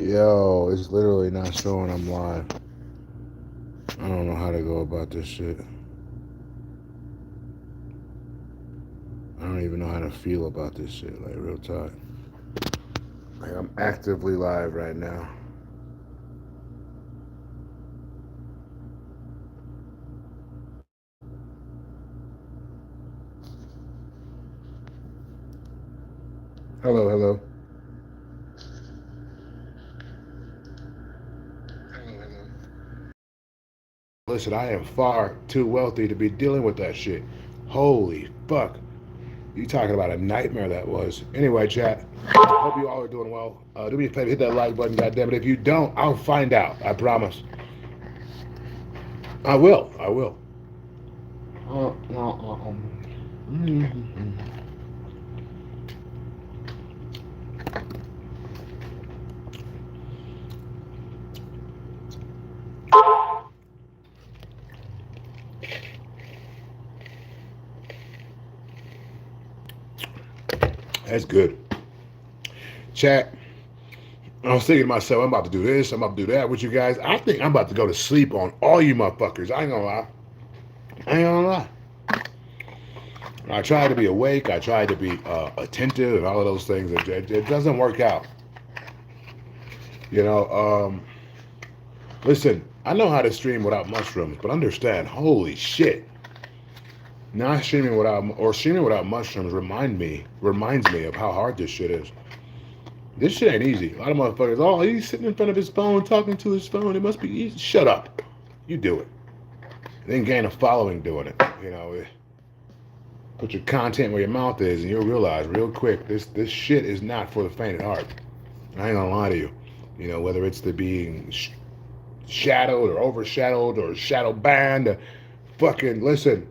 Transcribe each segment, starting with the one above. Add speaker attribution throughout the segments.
Speaker 1: Yo, it's literally not showing I'm live. I don't know how to go about this shit. I don't even know how to feel about this shit, like real talk. Like I'm actively live right now. Hello, hello. Listen, I am far too wealthy to be dealing with that shit. Holy fuck. You talking about a nightmare that was. Anyway, chat. Hope you all are doing well. Do me a favor, hit that like button, goddammit. If you don't, I'll find out. I promise. I will. I will. That's good. Chat. I was thinking to myself, I'm about to do this, I'm about to do that with you guys. I think I'm about to go to sleep on all you motherfuckers. I ain't gonna lie. I ain't gonna lie. I try to be awake. I try to be attentive and all of those things. It doesn't work out. You know, listen, I know how to stream without mushrooms, but understand, holy shit. Not streaming without mushrooms reminds me of how hard this shit is. This shit ain't easy. A lot of motherfuckers, oh, he's sitting in front of his phone talking to his phone. It must be easy. Shut up. You do it. And then gain a following doing it. You know, put your content where your mouth is, and you'll realize real quick this shit is not for the faint at heart. I ain't gonna lie to you. You know, whether it's the being shadowed or overshadowed or shadow banned, fucking listen.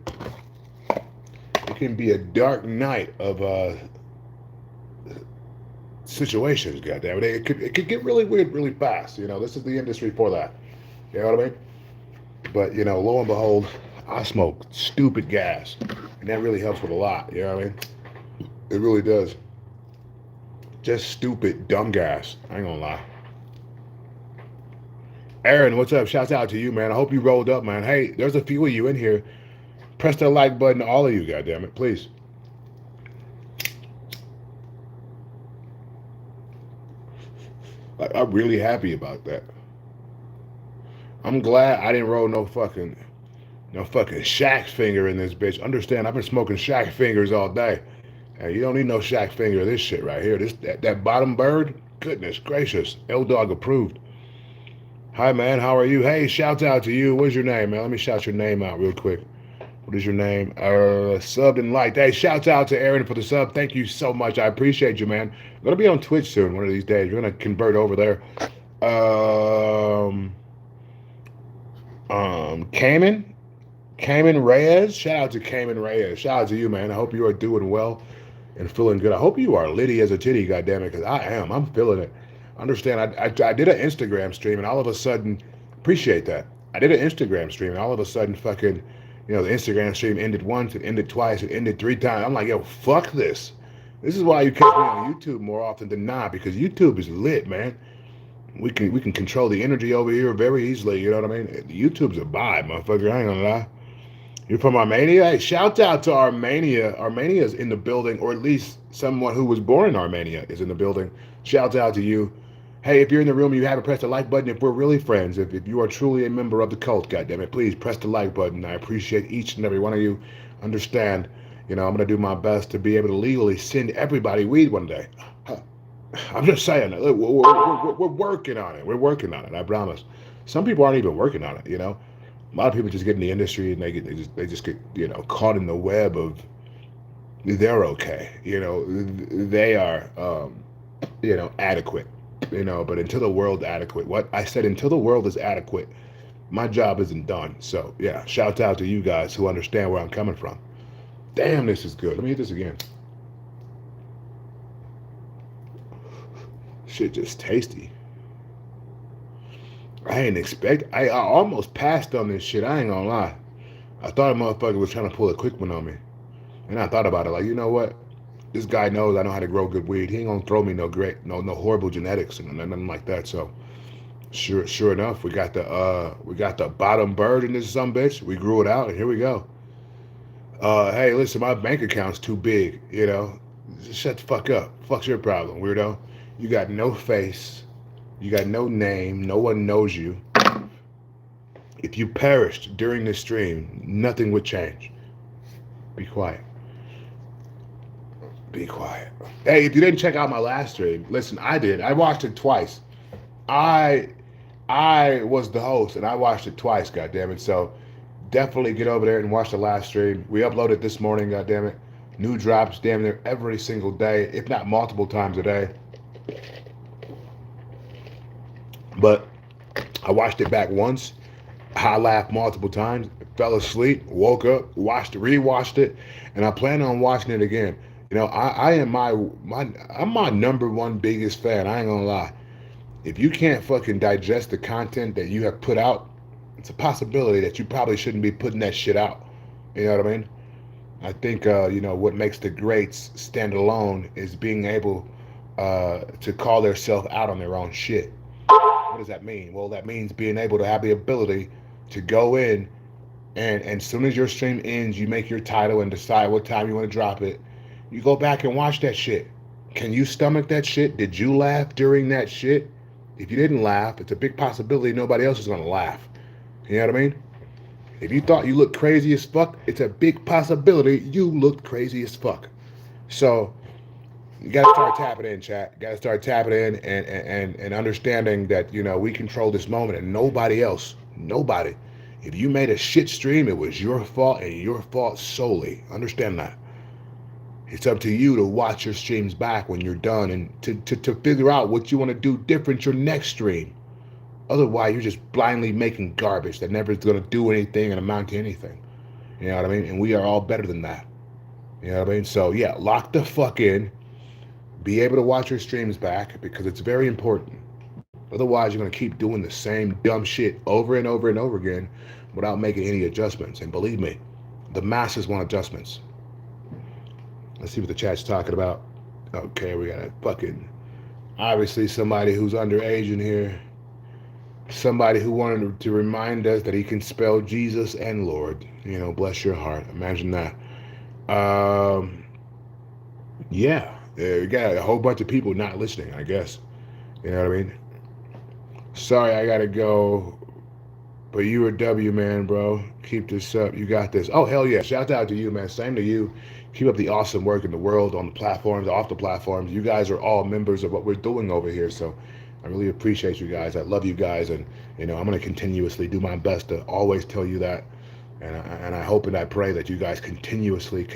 Speaker 1: It can be a dark night of situations. Goddamn it, it could get really weird really fast. You know, this is the industry for that. You know what I mean? But you know, lo and behold, I smoke stupid gas, and that really helps with a lot. You know what I mean? It really does. Just stupid, dumb gas. I ain't gonna lie. Aaron, what's up? Shouts out to you, man. I hope you rolled up, man. Hey, there's a few of you in here. Press that like button, all of you, goddammit, please. I'm really happy about that. I'm glad I didn't roll no fucking shack finger in this bitch. Understand? I've been smoking shack fingers all day. Hey, you don't need no shack finger of this shit right here. That bottom bird. Goodness gracious, L Dog approved. Hi man, how are you? Hey, shouts out to you. What's your name, man? Let me shout your name out real quick. What is your name? Subbed and liked. Hey, shouts out to Aaron for the sub. Thank you so much. I appreciate you, man. I'm gonna be on Twitch soon. One of these days, we're gonna convert over there. Um, Cayman Reyes. Shout out to Cayman Reyes. Shout out to you, man. I hope you are doing well and feeling good. I hope you are litty as a titty, goddammit, because I am. I'm feeling it. Understand? I did an Instagram stream, and all of a sudden, appreciate that. I did an Instagram stream, and all of a sudden, fucking, you know, the Instagram stream ended once, it ended twice, it ended 3 times. I'm like, yo, fuck this. This is why you catch me on YouTube more often than not, because YouTube is lit, man. We can control the energy over here very easily. You know what I mean? YouTube's a vibe, motherfucker. I ain't gonna lie. You're from Armenia? Hey, shout out to Armenia. Armenia's in the building, or at least someone who was born in Armenia is in the building. Shout out to you. Hey, if you're in the room, you haven't pressed the like button. If we're really friends, if you are truly a member of the cult, goddammit, please press the like button. I appreciate each and every one of you. Understand, you know, I'm gonna do my best to be able to legally send everybody weed one day. I'm just saying, we're working on it. We're working on it. I promise. Some people aren't even working on it. You know, a lot of people just get in the industry and they just get, you know, caught in the web of they're okay. You know, they are you know, adequate. You know, but until the world's adequate, what I said, until the world is adequate, my job isn't done. So yeah, shout out to you guys who understand where I'm coming from. Damn, this is good. Let me hit this again. Shit just tasty. I almost passed on this shit. I ain't gonna lie. I thought a motherfucker was trying to pull a quick one on me. And I thought about it, like, you know what? this guy knows I know how to grow good weed. He ain't gonna throw me no horrible genetics and nothing like that. So sure enough, we got the bottom bird in this some bitch. We grew it out, and here we go. Hey, listen, my bank account's too big. Just shut the fuck up. Fuck's your problem, weirdo. You got no face. You got no name. No one knows you. If you perished during this stream, nothing would change. Be quiet. Be quiet. Hey, if you didn't check out my last stream, listen, I did. I watched it twice. I was the host and I watched it twice, goddammit. So definitely get over there and watch the last stream. We uploaded this morning, goddammit. New drops damn near every single day, if not multiple times a day. But I watched it back once. I laughed multiple times, fell asleep, woke up, rewatched it, and I plan on watching it again. I am I'm my number one biggest fan. I ain't gonna lie. If you can't fucking digest the content that you have put out, it's a possibility that you probably shouldn't be putting that shit out. You know what I mean? I think what makes the greats stand alone is being able to call themselves out on their own shit. What does that mean? Well, that means being able to have the ability to go in and as soon as your stream ends, you make your title and decide what time you want to drop it. You go back and watch that shit. Can you stomach that shit? Did you laugh during that shit? If you didn't laugh, it's a big possibility nobody else is going to laugh. You know what I mean? If you thought you looked crazy as fuck, it's a big possibility you looked crazy as fuck. So you got to start tapping in, chat. You got to start tapping in and understanding that, we control this moment and nobody else. Nobody. If you made a shit stream, it was your fault and your fault solely. Understand that. It's up to you to watch your streams back when you're done and to figure out what you want to do different your next stream. Otherwise, you're just blindly making garbage that never is going to do anything and amount to anything. You know what I mean? And we are all better than that. You know what I mean? So, yeah, lock the fuck in. Be able to watch your streams back because it's very important. Otherwise, you're going to keep doing the same dumb shit over and over and over again without making any adjustments. And believe me, the masses want adjustments. Let's see what the chat's talking about. Okay, we got a fucking, obviously somebody who's underage in here. Somebody who wanted to remind us that he can spell Jesus and Lord. Bless your heart. Imagine that. Yeah, we got a whole bunch of people not listening, I guess. You know what I mean? Sorry, I gotta go. But you a W, man, bro. Keep this up. You got this. Oh, hell yeah. Shout out to you, man. Same to you. Keep up the awesome work in the world, on the platforms, off the platforms. You guys are all members of what we're doing over here. So I really appreciate you guys. I love you guys. And, I'm going to continuously do my best to always tell you that. And I hope and I pray that you guys continuously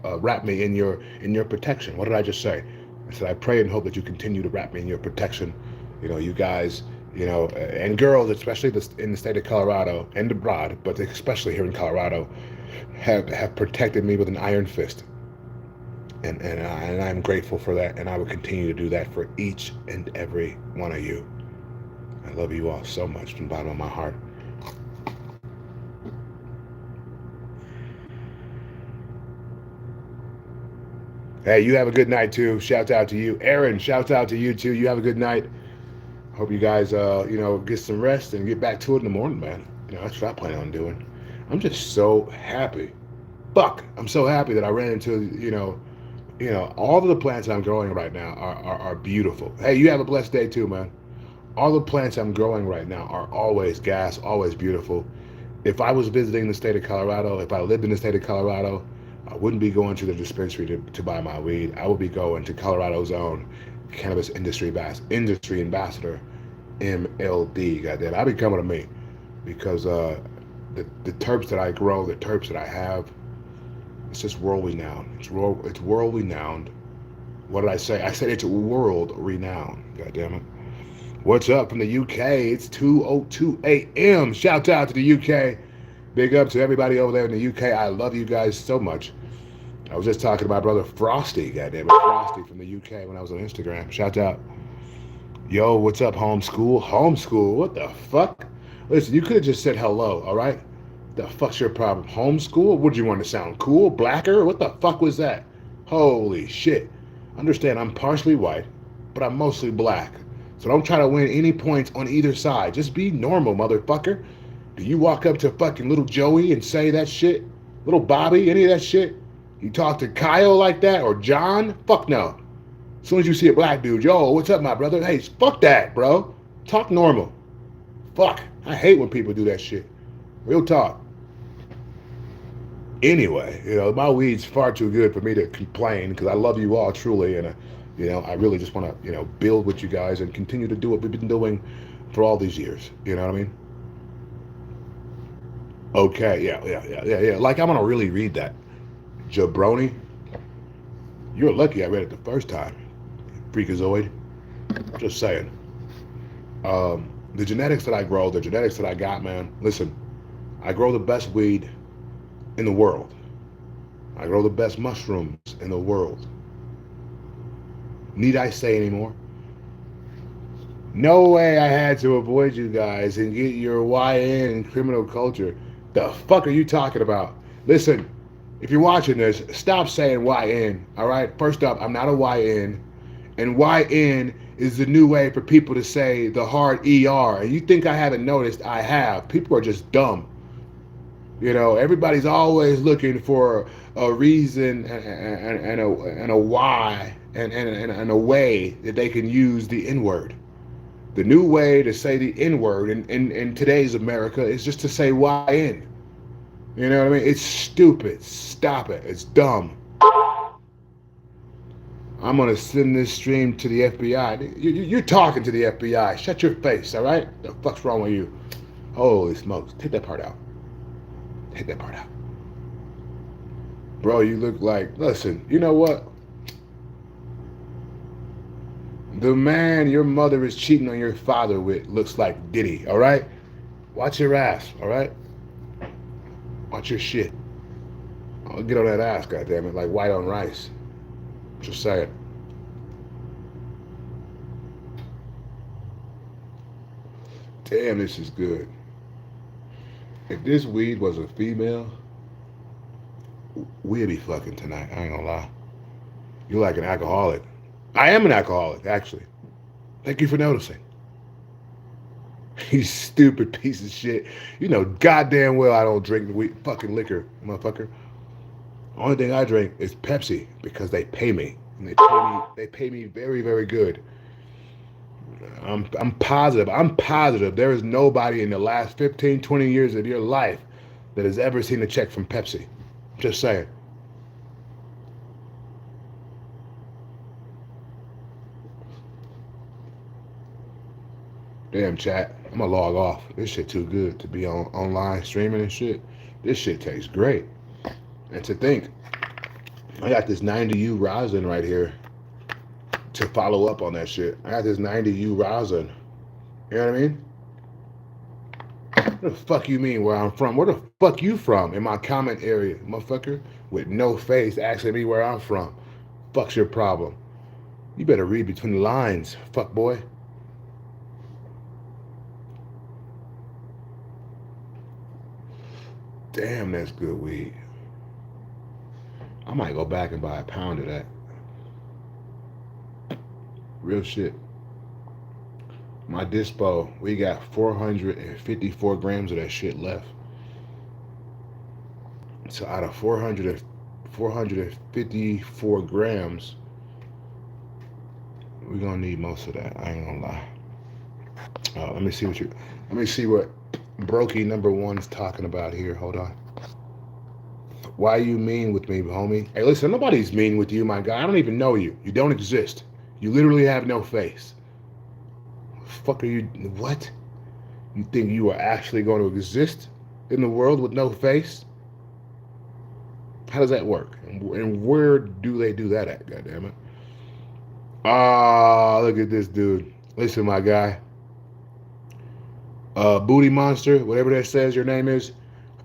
Speaker 1: wrap me in your protection. What did I just say? I said I pray and hope that you continue to wrap me in your protection. You guys, and girls, especially in the state of Colorado and abroad, but especially here in Colorado, have protected me with an iron fist. And I'm grateful for that, and I will continue to do that for each and every one of you. I love you all so much from the bottom of my heart. Hey, you have a good night too. Shout out to you. Aaron, shout out to you too. You have a good night. Hope you guys, get some rest and get back to it in the morning, man. That's what I plan on doing. I'm just so happy. I'm so happy that I ran into, all of the plants I'm growing right now are beautiful. Hey, you have a blessed day too, man. All the plants I'm growing right now are always gas, always beautiful. If I was visiting the state of Colorado, if I lived in the state of Colorado, I wouldn't be going to the dispensary to buy my weed. I would be going to Colorado's own cannabis industry ambassador, MLD. Goddamn, I'll be coming to me because the terps that I grow, the terps that I have, it's just world renowned. It's world renowned. What did I say? I said it's world renowned. God damn it. What's up from the UK? It's 2:02 a.m. Shout out to the UK. Big up to everybody over there in the UK. I love you guys so much. I was just talking to my brother Frosty, goddamn it, Frosty from the UK when I was on Instagram. Shout out. Yo, what's up, homeschool? Homeschool? What the fuck? Listen, you could have just said hello, all right? The fuck's your problem? Homeschool? What, did you want to sound cool? Blacker? What the fuck was that? Holy shit. Understand, I'm partially white, but I'm mostly black. So don't try to win any points on either side. Just be normal, motherfucker. Do you walk up to fucking little Joey and say that shit? Little Bobby, any of that shit? You talk to Kyle like that or John? Fuck no. As soon as you see a black dude, yo, what's up, my brother? Hey, fuck that, bro. Talk normal. Fuck. I hate when people do that shit. Real talk. Anyway, my weed's far too good for me to complain because I love you all truly, and I really just want to, build with you guys and continue to do what we've been doing for all these years. You know what I mean? Okay, yeah. Like I'm gonna really read that, jabroni. You're lucky I read it the first time, freakazoid. Just saying. The genetics that I grow, the genetics that I got, man. Listen, I grow the best weed in the world. I grow the best mushrooms in the world. Need I say anymore? No way I had to avoid you guys and get your YN and criminal culture. The fuck are you talking about? Listen, if you're watching this, stop saying YN, all right? First up, I'm not a YN. And YN is the new way for people to say the hard ER. And you think I haven't noticed? I have. People are just dumb. Everybody's always looking for a reason and a why and a way that they can use the N-word. The new way to say the N-word in today's America is just to say YN. You know what I mean? It's stupid. Stop it. It's dumb. I'm going to send this stream to the FBI. You're talking to the FBI. Shut your face, all right? The fuck's wrong with you? Holy smokes. Take that part out. Take that part out. Bro, you look like... Listen, you know what? The man your mother is cheating on your father with looks like Diddy, all right? Watch your ass, all right? Watch your shit. I'll get on that ass, goddammit, like white on rice. Just saying. Damn, this is good. If this weed was a female, we'd be fucking tonight. I ain't gonna lie. You're like an alcoholic. I am an alcoholic, actually. Thank you for noticing. You stupid piece of shit. You know goddamn well I don't drink fucking liquor, motherfucker. Only thing I drink is Pepsi because they pay me. And they pay me very, very good. I'm positive there is nobody in the last 15, 20 years of your life that has ever seen a check from Pepsi. Just saying. Damn, chat. I'm gonna log off. This shit too good to be online streaming and shit. This shit tastes great. And to think, I got this 90U rosin right here to follow up on that shit. I got this 90U rosin. You know what I mean? What the fuck you mean where I'm from? Where the fuck you from? In my comment area, motherfucker, with no face asking me where I'm from. Fuck's your problem? You better read between the lines, fuck boy. Damn, that's good weed. I might go back and buy a pound of that. Real shit. My dispo, we got 454 grams of that shit left. So out of 454 grams, we're gonna need most of that. I ain't gonna lie. Let me see what Brokey number one's talking about here. Hold on. Why you mean with me, homie? Hey, listen, nobody's mean with you, my guy. I don't even know you. You don't exist. You literally have no face. Fuck are you? What? You think you are actually going to exist in the world with no face? How does that work? And where do they do that at? Goddammit. Ah, look at this dude. Listen, my guy. Booty Monster, whatever that says your name is.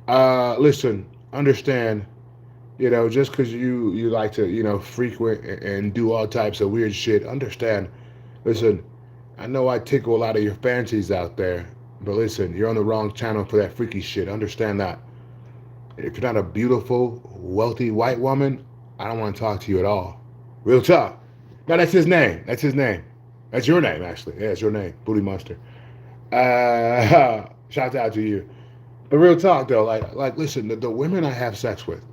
Speaker 1: Listen, understand, just because you like to, frequent and do all types of weird shit, understand. Listen, I know I tickle a lot of your fancies out there, but listen, you're on the wrong channel for that freaky shit. Understand that. If you're not a beautiful, wealthy white woman, I don't want to talk to you at all. Real talk. No, that's his name. That's his name. That's your name, actually. Yeah, it's your name. Booty Monster. Shout out to you. But real talk, though, listen, the women I have sex with,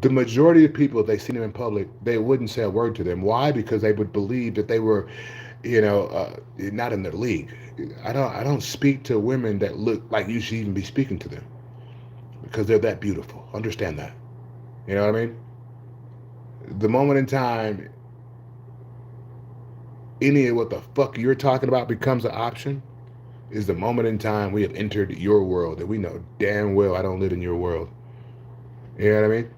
Speaker 1: the majority of people, if they see them in public, they wouldn't say a word to them. Why? Because they would believe that they were, not in their league. I don't speak to women that look like you should even be speaking to them because they're that beautiful. Understand that. You know what I mean? The moment in time any of what the fuck you're talking about becomes an option is the moment in time we have entered your world, and we know damn well I don't live in your world. You know what I mean?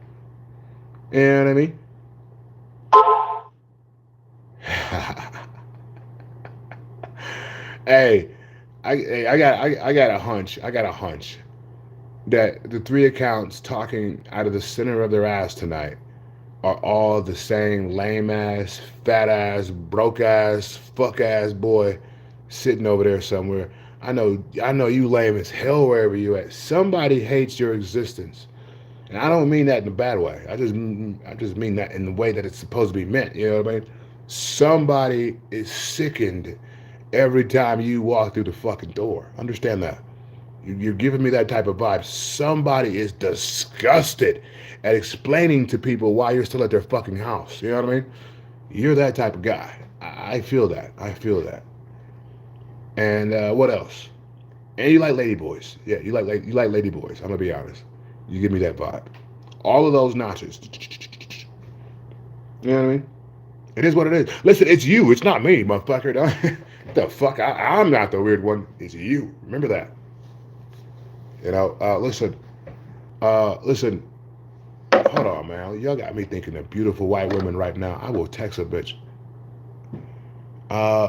Speaker 1: You know what I mean? Hey, I got a hunch. I got a hunch that the three accounts talking out of the center of their ass tonight are all the same lame ass, fat ass, broke ass, fuck ass boy sitting over there somewhere. I know you lame as hell wherever you at. Somebody hates your existence. And I don't mean that in a bad way. I just mean that in the way that it's supposed to be meant. You know what I mean? Somebody is sickened every time you walk through the fucking door. Understand that. You're giving me that type of vibe. Somebody is disgusted at explaining to people why you're still at their fucking house. You know what I mean? You're that type of guy. I feel that. I feel that. And what else? And you like lady boys. Yeah, you like lady boys. I'm gonna be honest. You give me that vibe. All of those notches. You know what I mean? It is what it is. Listen, it's you. It's not me, motherfucker. What the fuck? I'm not the weird one. It's you. Remember that. You know, listen. Hold on, man. Y'all got me thinking of beautiful white women right now. I will text a bitch.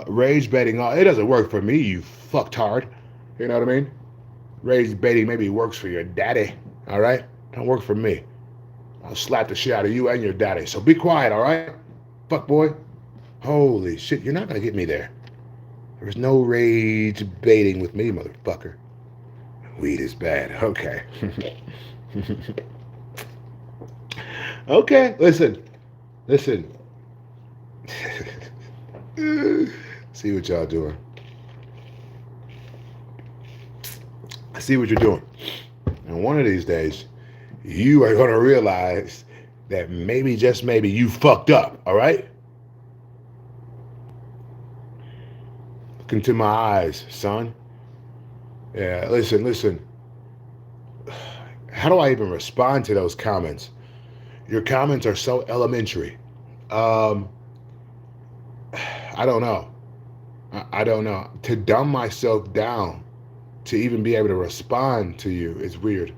Speaker 1: Rage baiting. It doesn't work for me, you fucktard. You know what I mean? Rage baiting maybe works for your daddy. All right? Don't work for me. I'll slap the shit out of you and your daddy. So be quiet, all right? Fuck boy. Holy shit, you're not gonna get me there. There's no rage baiting with me, motherfucker. Weed is bad. Okay. Okay, listen. See what y'all doing. I see what you're doing. And one of these days, you are going to realize that maybe, just maybe, you fucked up, all right? Look into my eyes, son. Yeah, listen. How do I even respond to those comments? Your comments are so elementary. I don't know. I don't know. To dumb myself down to even be able to respond to you is weird.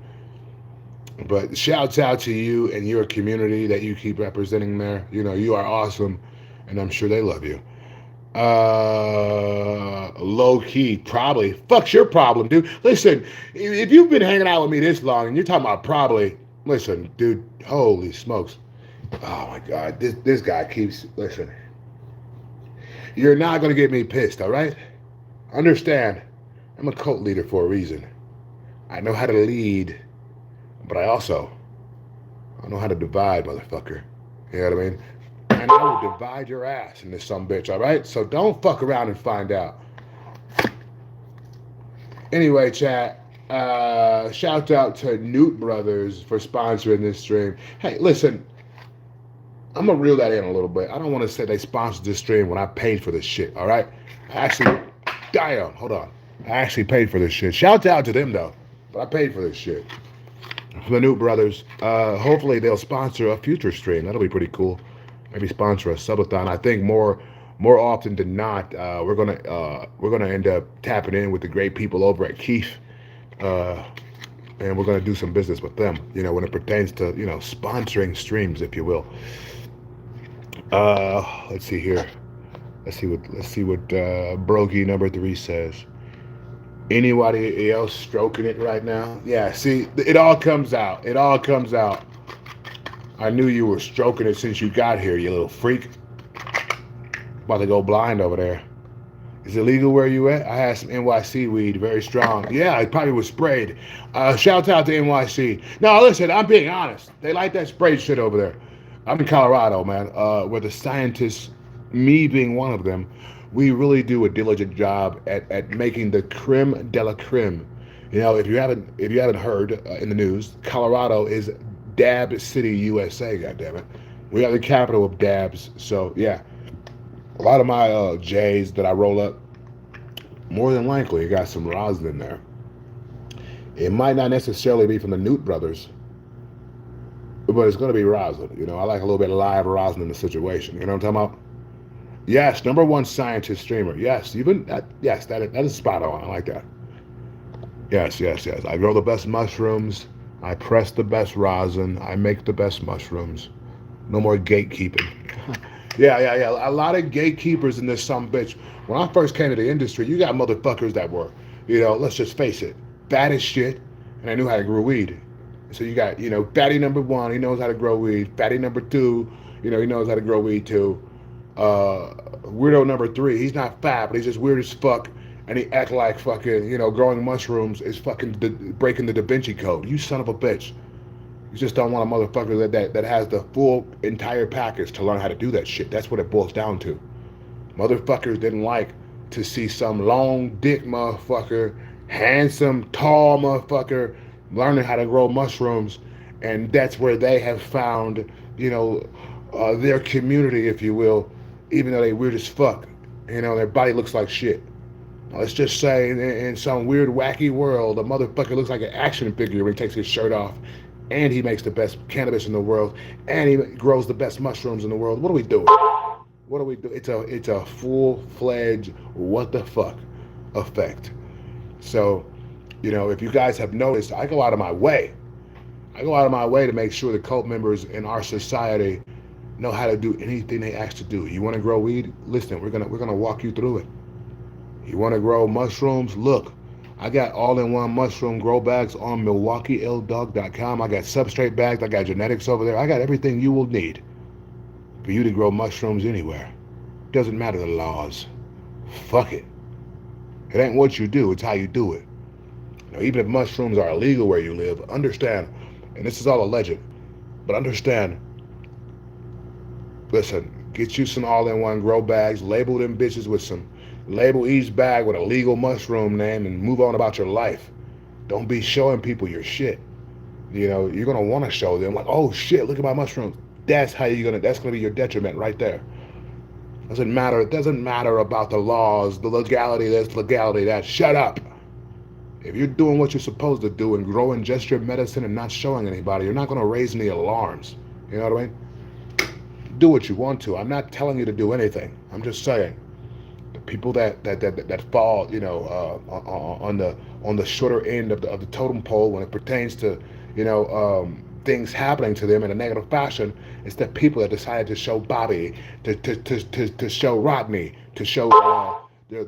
Speaker 1: But shouts out to you and your community that you keep representing there. You know, you are awesome, and I'm sure they love you. Low key, probably. Fuck's your problem, dude. Listen, if you've been hanging out with me this long and you're talking about probably, listen, dude, holy smokes. Oh my God, this guy keeps, listen. You're not going to get me pissed, all right? Understand, I'm a cult leader for a reason. I know how to lead, but I know how to divide, motherfucker. You know what I mean? And I will divide your ass into some bitch, all right? So don't fuck around and find out. Anyway, chat, shout out to Newt Brothers for sponsoring this stream. Hey, listen, I'm going to reel that in a little bit. I don't want to say they sponsored this stream when I paid for this shit, all right? Hold on. I actually paid for this shit. Shout out to them, though. But I paid for this shit. For the Newt Brothers. Hopefully they'll sponsor a future stream. That'll be pretty cool. Maybe sponsor a subathon. I think more often than not, we're gonna end up tapping in with the great people over at Keith, and we're gonna do some business with them. You know, when it pertains to sponsoring streams, if you will. Let's see here. Let's see what Brokey number 3 says. Anybody else stroking it right now? Yeah. See, it all comes out. It all comes out. I knew you were stroking it since you got here, you little freak. About to go blind over there. Is it legal where you at? I had some NYC weed, very strong. Yeah, it probably was sprayed. Shout out to NYC. No, listen, I'm being honest. They like that sprayed shit over there. I'm in Colorado, man, where the scientists, me being one of them, we really do a diligent job at making the creme de la creme. You know, if you haven't heard in the news, Colorado is Dab City, USA. Goddammit, we are the capital of dabs. So yeah, a lot of my J's that I roll up, more than likely, got some rosin in there. It might not necessarily be from the Newt brothers, but it's going to be rosin. You know, I like a little bit of live rosin in the situation. You know what I'm talking about? Yes, number one scientist streamer. Yes, even that. Yes, that is spot on. I like that. Yes, yes, yes. I grow the best mushrooms. I press the best rosin. I make the best mushrooms. No more gatekeeping. Yeah. A lot of gatekeepers in this some bitch. When I first came to the industry, you got motherfuckers that were, let's just face it, bad as shit, and I knew how to grow weed. So you got, fatty number one, he knows how to grow weed. Fatty number two, he knows how to grow weed too. Weirdo number three, he's not fat, but he's just weird as fuck, and he act like fucking, growing mushrooms is fucking breaking the Da Vinci Code. You son of a bitch. You just don't want a motherfucker that has the full entire package to learn how to do that shit. That's what it boils down to. Motherfuckers didn't like to see some long dick motherfucker, handsome, tall motherfucker learning how to grow mushrooms, and that's where they have found, their community, if you will, even though they weird as fuck. Their body looks like shit. Now, let's just say in some weird, wacky world, a motherfucker looks like an action figure when he takes his shirt off, and he makes the best cannabis in the world, and he grows the best mushrooms in the world. What are we doing? What do we do? It's a full-fledged what the fuck effect. So, if you guys have noticed, I go out of my way. I go out of my way to make sure the cult members in our society know how to do anything they ask to do. You want to grow weed? Listen, we're gonna walk you through it. You want to grow mushrooms? Look, I got all-in-one mushroom grow bags on MilwaukeeLDog.com. I got substrate bags. I got genetics over there. I got everything you will need for you to grow mushrooms anywhere. Doesn't matter the laws. Fuck it. It ain't what you do, it's how you do it. Now, even if mushrooms are illegal where you live, understand, and this is all alleged, but understand, listen, get you some all-in-one grow bags, label them bitches with label each bag with a legal mushroom name, and move on about your life. Don't be showing people your shit. You're gonna want to show them, like, oh shit, look at my mushrooms. That's gonna be your detriment right there. Doesn't matter. It doesn't matter about the laws, the legality, this, legality, that. Shut up. If you're doing what you're supposed to do and growing just your medicine and not showing anybody, you're not gonna raise any alarms. You know what I mean? Do what you want to. I'm not telling you to do anything. I'm just saying, the people that fall, on the shorter end of the totem pole when it pertains to, things happening to them in a negative fashion, it's the people that decided to show Bobby, to show Rodney, to show their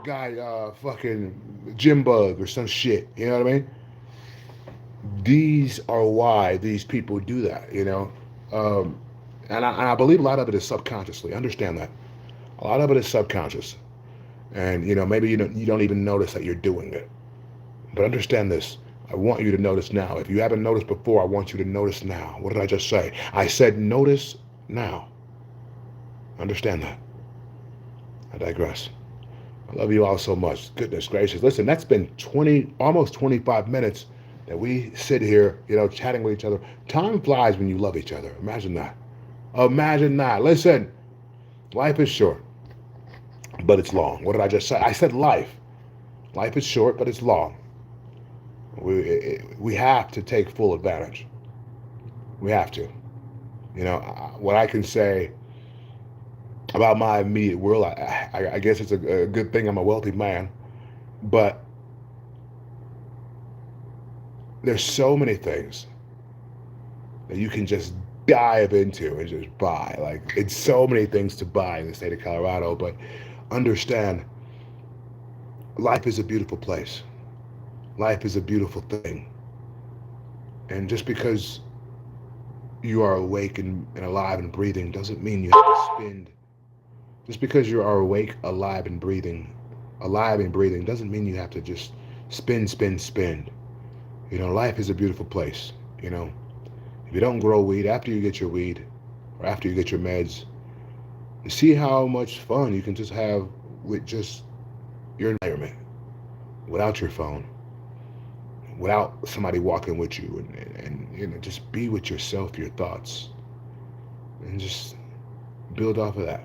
Speaker 1: guy fucking Jim Bug or some shit. You know what I mean? These are why these people do that. And I believe a lot of it is subconsciously. Understand that. A lot of it is subconscious, and maybe you don't even notice that you're doing it. But understand this. I want you to notice now. If you haven't noticed before, I want you to notice now. What did I just say? I said notice now. Understand that. I digress. I love you all so much. Goodness gracious. Listen, that's been almost 25 minutes that we sit here, chatting with each other. Time flies when you love each other. Imagine that. Imagine that. Listen, life is short, but it's long. What did I just say? I said life. Life is short, but it's long. We have to take full advantage. We have to. What I can say about my immediate world, I guess it's a good thing I'm a wealthy man, but there's so many things that you can just dive into and just buy. Like, it's so many things to buy in the state of Colorado, but understand, life is a beautiful place. Life is a beautiful thing. And just because you are awake and alive and breathing doesn't mean you have to spend Just because you are awake, alive and breathing, doesn't mean you have to just spin. You know, life is a beautiful place. You know, if you don't grow weed after you get your weed or after you get your meds, you see how much fun you can just have with just your environment, without your phone, without somebody walking with you, and you know, just be with yourself, your thoughts, and just build off of that.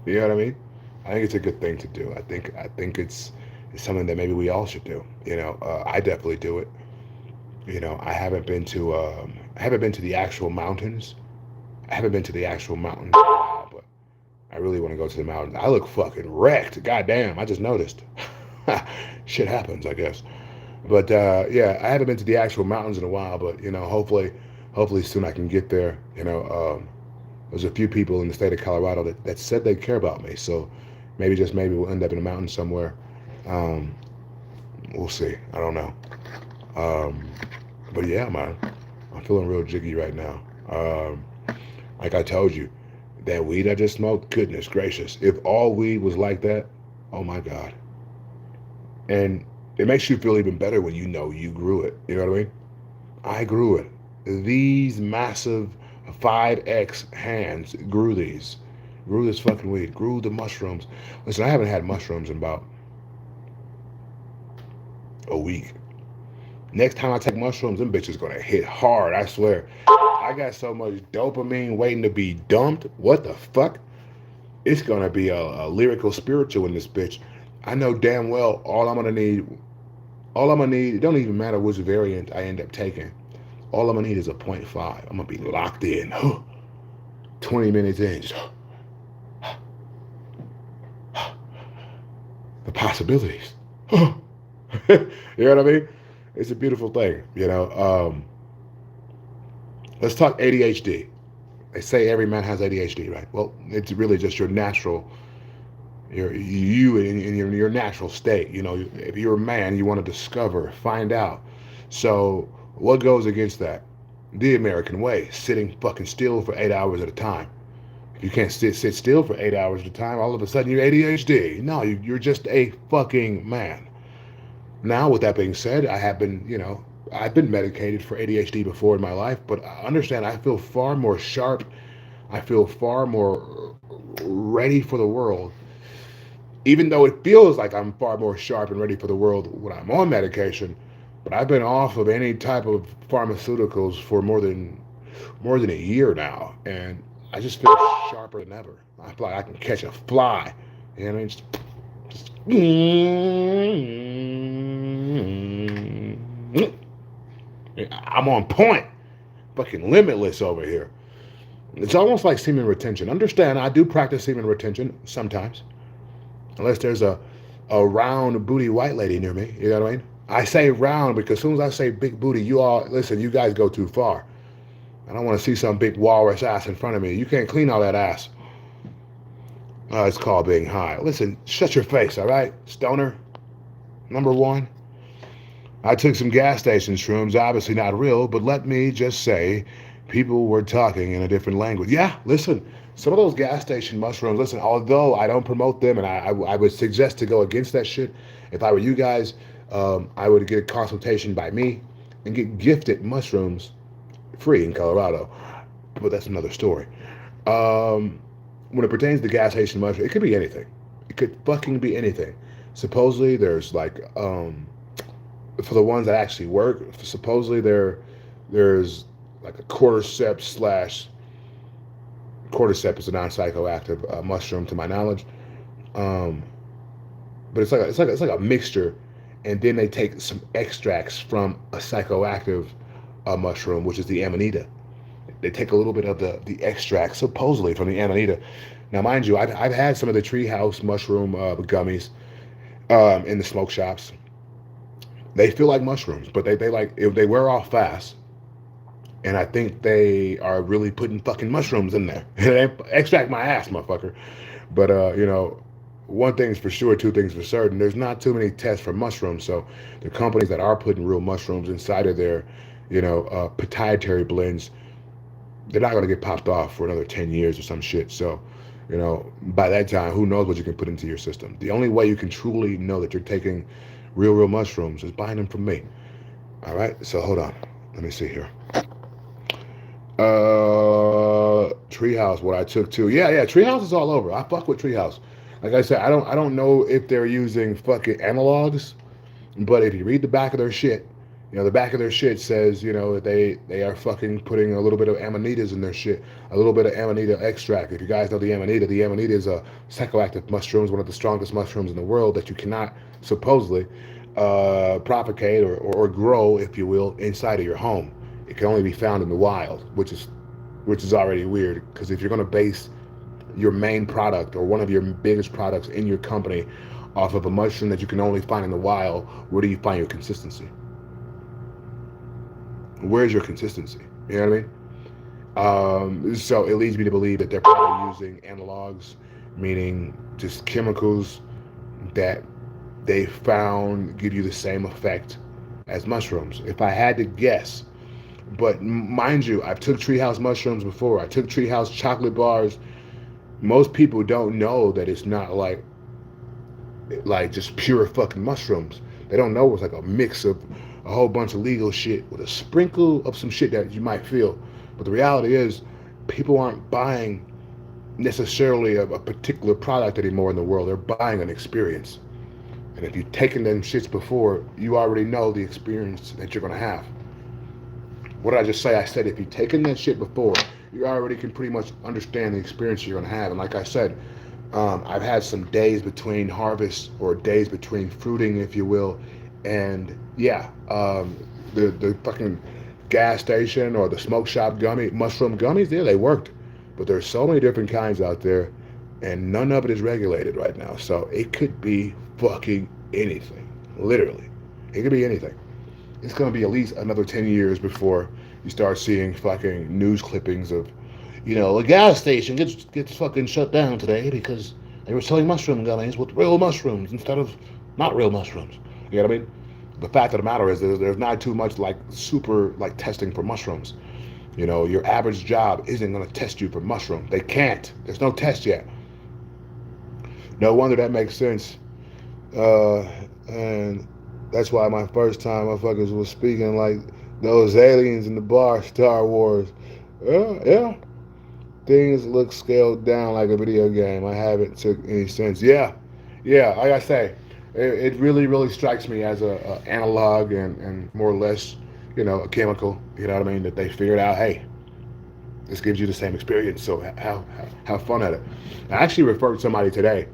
Speaker 1: You know what I mean? I think it's a good thing to do. I think it's something that maybe we all should do. You know, I definitely do it. You know, I haven't been to the actual mountains. I haven't been to the actual mountains in a while, but I really want to go to the mountains. I look fucking wrecked. Goddamn, I just noticed. Shit happens, I guess. But yeah, I haven't been to the actual mountains in a while. But you know, hopefully soon I can get there. You know, there's a few people in the state of Colorado that said they care about me. So maybe just maybe we'll end up in a mountain somewhere. Um, we'll see. I don't know. Um, but yeah, man, I'm feeling real jiggy right now. Like I told you, that weed I just smoked, goodness gracious. If all weed was like that, oh my God. And it makes you feel even better when you know you grew it. You know what I mean? I grew it. These massive 5X hands grew this fucking weed, grew the mushrooms. Listen, I haven't had mushrooms in about a week. Next time I take mushrooms, them bitches gonna hit hard, I swear. I got so much dopamine waiting to be dumped. What the fuck? It's gonna be a lyrical spiritual in this bitch. I know damn well all I'm gonna need, it don't even matter which variant I end up taking. All I'm gonna need is a point 0.5. I'm gonna be locked in. 20 minutes in. Just, the possibilities. You know what I mean? It's a beautiful thing, you know. Let's talk ADHD. They say every man has ADHD, right? Well, it's really just your natural, you in your natural state. You know, if you're a man, you want to discover, find out. So what goes against that? The American way, sitting fucking still for 8 hours at a time. If you can't sit still for 8 hours at a time, all of a sudden you're ADHD. No, you're just a fucking man. Now, with that being said, I have been, you know, I've been medicated for ADHD before in my life, but I understand I feel far more sharp. I feel far more ready for the world, even though it feels like I'm far more sharp and ready for the world when I'm on medication. But I've been off of any type of pharmaceuticals for more than a year now, and I just feel sharper than ever. I feel like I can catch a fly. You know what I mean? I'm on point. Fucking limitless over here. It's almost like semen retention. Understand, I do practice semen retention sometimes. Unless there's a round booty white lady near me. You know what I mean? I say round because as soon as I say big booty, you all, listen, you guys go too far. I don't want to see some big walrus ass in front of me. You can't clean all that ass. It's called being high. Listen, shut your face, all right? Stoner, number one. I took some gas station shrooms, obviously not real, but let me just say, people were talking in a different language. Yeah, listen, some of those gas station mushrooms, listen, although I don't promote them and I would suggest to go against that shit, if I were you guys, I would get a consultation by me and get gifted mushrooms free in Colorado. But that's another story. When it pertains to gas station mushroom, it could be anything. It could fucking be anything. Supposedly, there's like, for the ones that actually work, supposedly there's like a cordyceps is a non-psychoactive mushroom to my knowledge. But it's like a mixture, and then they take some extracts from a psychoactive mushroom, which is the amanita. They take a little bit of the extract, supposedly from the amanita. Now, mind you, I've had some of the treehouse mushroom gummies in the smoke shops. They feel like mushrooms, but they wear off fast. And I think they are really putting fucking mushrooms in there. Extract my ass, motherfucker. But you know, one thing's for sure, two things for certain. There's not too many tests for mushrooms, so the companies that are putting real mushrooms inside of their, you know, proprietary blends, they're not going to get popped off for another 10 years or some shit. So By that time, who knows what you can put into your system. The only way you can truly know that you're taking real mushrooms is buying them from me. All right, so hold on. Let me see here. Treehouse, what I took to. Yeah, Treehouse is all over. I fuck with Treehouse. Like I said, I don't know if they're using fucking analogs, but if you read the back of their shit, the back of their shit says, that they are fucking putting a little bit of amanitas in their shit, a little bit of amanita extract. If you guys know the amanita is a psychoactive mushroom, one of the strongest mushrooms in the world that you cannot supposedly propagate or grow, if you will, inside of your home. It can only be found in the wild, which is already weird, because if you're going to base your main product or one of your biggest products in your company off of a mushroom that you can only find in the wild, where do you find your consistency? Where's your consistency? You know what I mean? So it leads me to believe that they're probably using analogs, meaning just chemicals that they found give you the same effect as mushrooms. If I had to guess, but mind you, I've took treehouse mushrooms before. I took treehouse chocolate bars. Most people don't know that it's not like just pure fucking mushrooms. They don't know it's like a mix of a whole bunch of legal shit with a sprinkle of some shit that you might feel. But the reality is, people aren't buying necessarily a particular product anymore in the world. They're buying an experience. And if you've taken them shits before, you already know the experience that you're gonna have. What did I just say? I said if you've taken that shit before, you already can pretty much understand the experience you're gonna have. And like I said, I've had some days between harvests or days between fruiting, if you will, and yeah, the fucking gas station or the smoke shop mushroom gummies, yeah, they worked, but there's so many different kinds out there, and none of it is regulated right now. So it could be fucking anything, literally. It could be anything. It's gonna be at least another 10 years before you start seeing fucking news clippings of, a gas station gets fucking shut down today because they were selling mushroom gummies with real mushrooms instead of not real mushrooms. You know what I mean? The fact of the matter is there's not too much super testing for mushrooms. Your average job isn't going to test you for mushrooms. They can't. There's no test yet. No wonder that makes sense. And that's why my first time motherfuckers was speaking like those aliens in the bar, Star Wars. Yeah. Things look scaled down like a video game. I haven't took any sense. Yeah. Like I say, it really strikes me as a analog and more or less, a chemical. You know what I mean? That they figured out. Hey, this gives you the same experience. So have fun at it. I actually referred somebody today.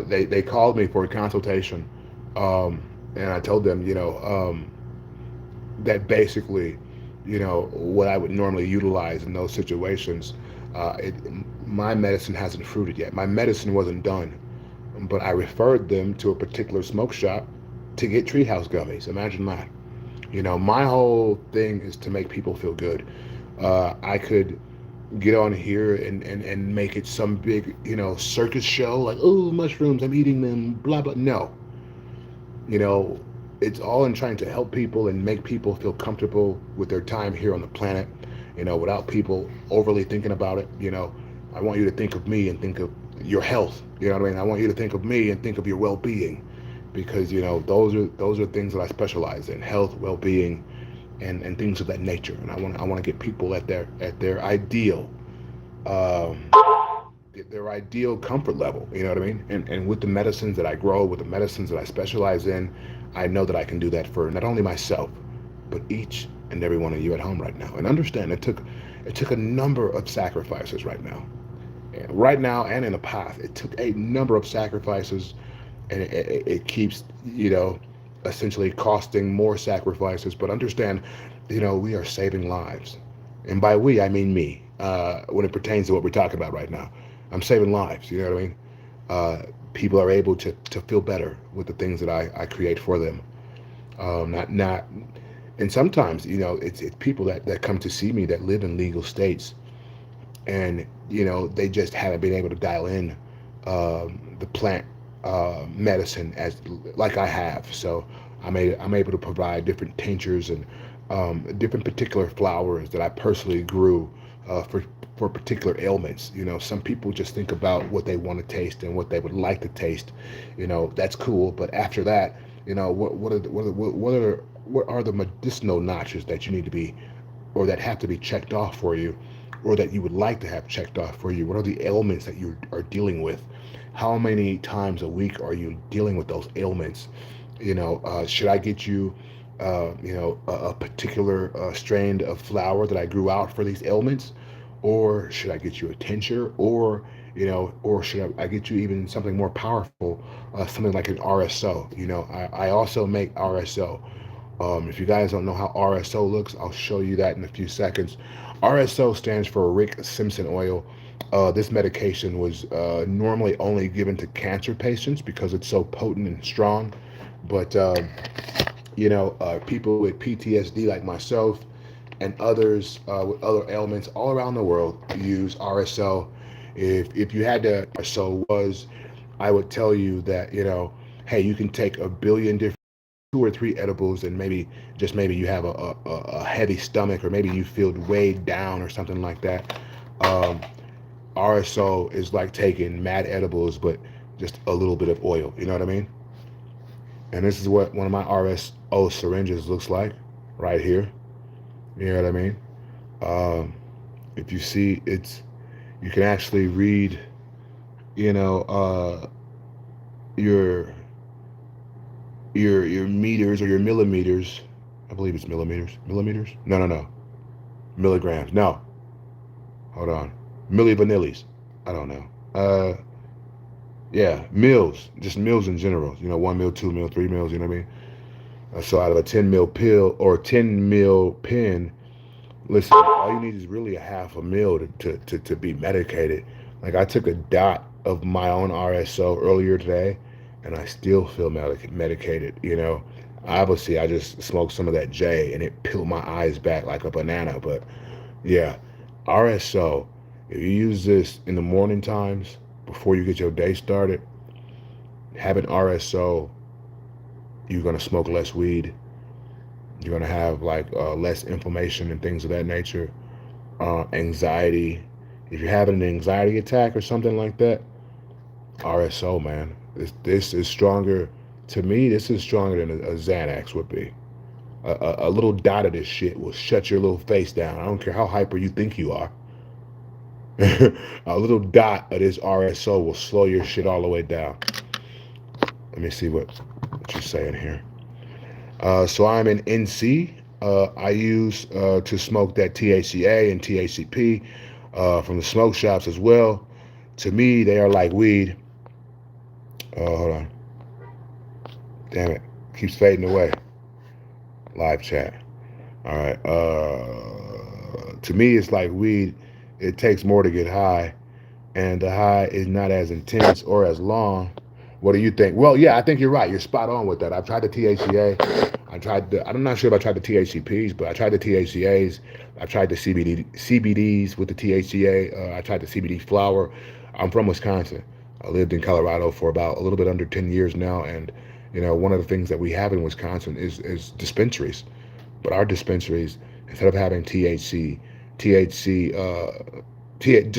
Speaker 1: They called me for a consultation, and I told them, that basically, what I would normally utilize in those situations. My medicine hasn't fruited yet. My medicine wasn't done, but I referred them to a particular smoke shop to get treehouse gummies. Imagine that. My whole thing is to make people feel good. I could get on here and make it some big, circus show, like, oh, mushrooms, I'm eating them, blah, blah. No. It's all in trying to help people and make people feel comfortable with their time here on the planet, without people overly thinking about it. I want you to think of me and think of your health. You know what I mean? I want you to think of me and think of your well-being, because those are things that I specialize in: health, well-being, and things of that nature. And I want to get people at their ideal comfort level. You know what I mean? And with the medicines that I grow, with the medicines that I specialize in, I know that I can do that for not only myself, but each and every one of you at home right now. And understand, it took a number of sacrifices right now and in the past. It took a number of sacrifices, and it keeps, essentially costing more sacrifices. But understand, we are saving lives. And by we, I mean me, when it pertains to what we're talking about right now. I'm saving lives, you know what I mean? People are able to feel better with the things that I create for them. And sometimes, it's people that come to see me that live in legal states, and, they just haven't been able to dial in the plant medicine as like I have. So I'm able to provide different tinctures and different particular flowers that I personally grew for particular ailments. You know, some people just think about what they want to taste and what they would like to taste. You know, that's cool. But after that, you know, what are the medicinal notches that you need to be, or that have to be checked off for you, or that you would like to have checked off for you? What are the ailments that you are dealing with? How many times a week are you dealing with those ailments? You know, should I get you, a particular strain of flower that I grew out for these ailments, or should I get you a tincture, or or should I get you even something more powerful, something like an RSO? You know, I also make RSO. If you guys don't know how RSO looks, I'll show you that in a few seconds. RSO stands for Rick Simpson oil. This medication was normally only given to cancer patients because it's so potent and strong. But people with PTSD like myself and others with other ailments all around the world use RSO. If you had to, RSO was, I would tell you that hey, you can take a billion different 2 or 3 edibles, and maybe you have a heavy stomach, or maybe you feel weighed down or something like that. Um, RSO is like taking mad edibles, but just a little bit of oil. You know what I mean? And this is what one of my RSO syringes looks like right here. You know what I mean? Um, if you see, you can actually read, you know, your your meters or your millimeters. I believe it's millimeters. Millimeters? No, no, no. Milligrams. No. Hold on. Millivanillis. I don't know. Yeah, mils. Just mils in general. You know, 1 mil, 2 mil, 3 mils. You know what I mean? So out of a 10 mil pill or 10 mil pen, listen, all you need is really a half a mil to be medicated. Like, I took a dot of my own RSO earlier today, and I still feel medicated. You know, obviously I just smoked some of that J, and it peeled my eyes back like a banana. But yeah, RSO. If you use this in the morning times before you get your day started, having RSO, you're gonna smoke less weed. You're gonna have like less inflammation and things of that nature. Anxiety. If you're having an anxiety attack or something like that, RSO, man. This is stronger. To me, this is stronger than a Xanax would be. A little dot of this shit will shut your little face down. I don't care how hyper you think you are. A little dot of this RSO will slow your shit all the way down. Let me see what you're saying here. So I'm in NC. I use to smoke that THCA and THCP from the smoke shops as well. To me, they are like weed. Hold on. Damn it. Keeps fading away. Live chat. All right. To me, it's like weed. It takes more to get high, and the high is not as intense or as long. What do you think? Well, yeah, I think you're right. You're spot on with that. I've tried the THCA. I'm not sure if I tried the THCPs, but I tried the THCAs. I tried the CBDs with the THCA. I tried the CBD flower. I'm from Wisconsin. I lived in Colorado for about a little bit under 10 years now. And, one of the things that we have in Wisconsin is dispensaries. But our dispensaries, instead of having THC, just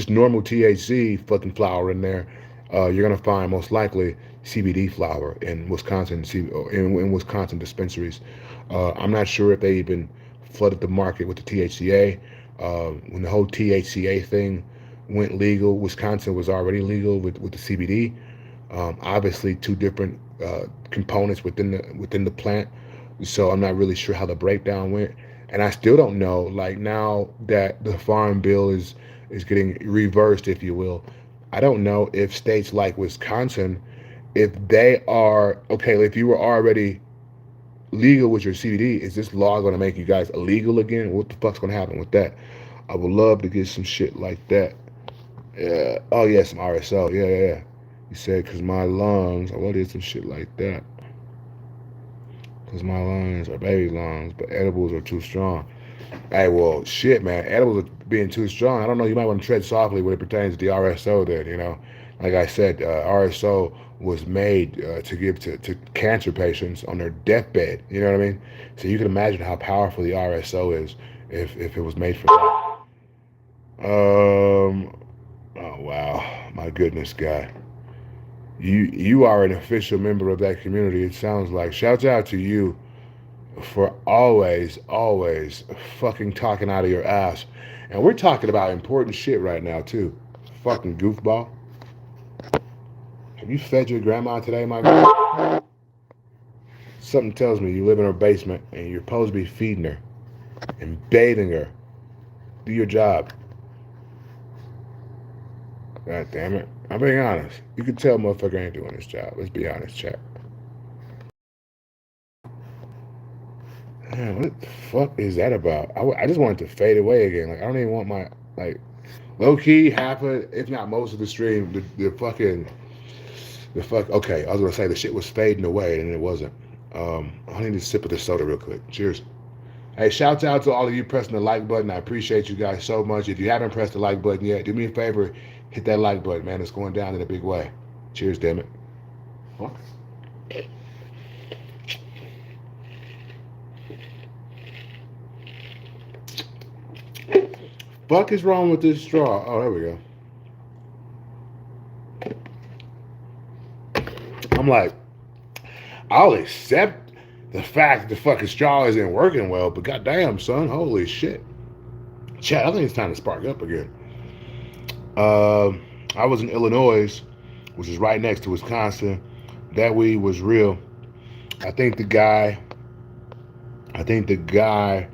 Speaker 1: normal THC fucking flower in there, you're gonna find most likely CBD flower in Wisconsin, in Wisconsin dispensaries. I'm not sure if they even flooded the market with the THCA. When the whole THCA thing went legal, Wisconsin was already legal with the CBD. Obviously, two different components within the plant. So I'm not really sure how the breakdown went, and I still don't know. Like, now that the farm bill is getting reversed, if you will, I don't know if states like Wisconsin, if they are okay. If you were already legal with your CBD, is this law going to make you guys illegal again? What the fuck's going to happen with that? I would love to get some shit like that. Yeah. Oh yeah, some RSO. Yeah, yeah, yeah. You said because my lungs. I would do some shit like that. Because my lungs are baby lungs, but edibles are too strong. Hey, well, shit, man. Edibles are being too strong. I don't know. You might want to tread softly when it pertains to the RSO then. Like I said, RSO was made to give to cancer patients on their deathbed. You know what I mean? So you can imagine how powerful the RSO is if it was made for that. Oh wow, my goodness, guy. You are an official member of that community. It sounds like. Shouts out to you for always fucking talking out of your ass. And we're talking about important shit right now too. Fucking goofball. Have you fed your grandma today, my guy? Something tells me you live in her basement and you're supposed to be feeding her and bathing her. Do your job. God damn it. I'm being honest. You can tell motherfucker ain't doing his job. Let's be honest, chat. Man, what the fuck is that about? I just want it to fade away again. Like I don't even want my like low key half of, if not most of the stream, the fuck. Okay, I was gonna say the shit was fading away and it wasn't. I need a sip of this soda real quick. Cheers. Hey, shouts out to all of you pressing the like button. I appreciate you guys so much. If you haven't pressed the like button yet, do me a favor, hit that like button, man. It's going down in a big way. Cheers, damn it. Huh? Fuck is wrong with this straw? Oh, there we go. I'm like, I'll accept the fact the fucking straw isn't working well, but goddamn, son, holy shit. Chat, I think it's time to spark up again. I was in Illinois, which is right next to Wisconsin. That weed was real. I think the guy, I think the guy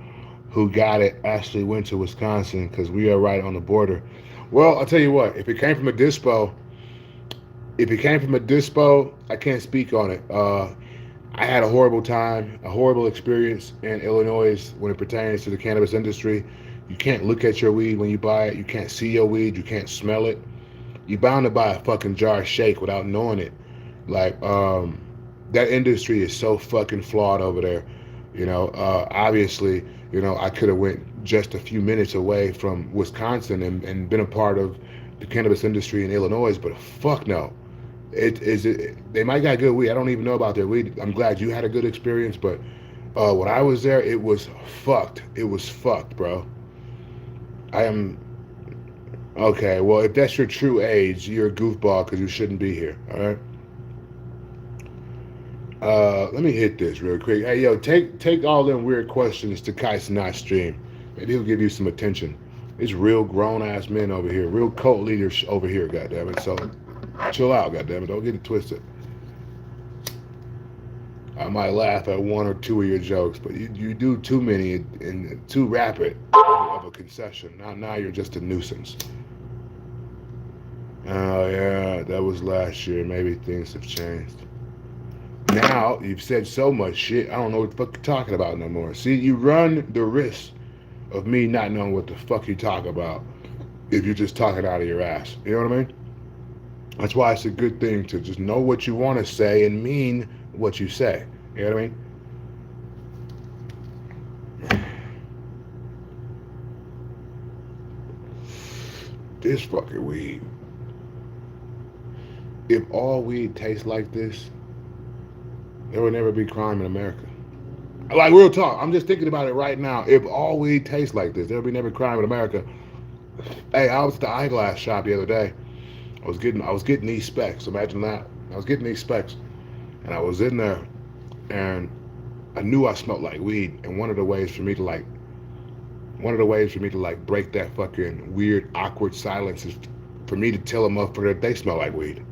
Speaker 1: who got it actually went to Wisconsin because we are right on the border. Well, I'll tell you what, if it came from a dispo, I can't speak on it. I had a horrible time, a horrible experience in Illinois when it pertains to the cannabis industry. You can't look at your weed when you buy it. You can't see your weed. You can't smell it. You're bound to buy a fucking jar of shake without knowing it. Like, that industry is so fucking flawed over there. Obviously, I could have went just a few minutes away from Wisconsin and been a part of the cannabis industry in Illinois, but fuck no. They might got good weed. I don't even know about their weed. I'm glad you had a good experience, but when I was there, it was fucked. It was fucked, bro. I am okay. Well, if that's your true age, you're a goofball because you shouldn't be here. All right. Let me hit this real quick. Hey, yo, take all them weird questions to Kai Sinat's stream. Maybe he'll give you some attention. It's real grown ass men over here, real cult leaders over here. Goddamn it. So chill out. Goddamn it. Don't get it twisted. I might laugh at one or two of your jokes, but you do too many and too rapid of a concession. Now you're just a nuisance. Oh yeah, that was last year. Maybe things have changed. Now you've said so much shit, I don't know what the fuck you're talking about no more. See, you run the risk of me not knowing what the fuck you talk about if you're just talking out of your ass. You know what I mean? That's why it's a good thing to just know what you want to say and mean what you say. You know what I mean? This fucking weed. If all weed tastes like this, there will never be crime in America. Like real talk, I'm just thinking about it right now. If all weed tastes like this, there will be never crime in America. Hey, I was at the eyeglass shop the other day. I was getting these specs. Imagine that. I was getting these specs, and I was in there, and I knew I smelled like weed. And one of the ways for me to break that fucking weird, awkward silence is for me to tell a motherfucker that they smell like weed.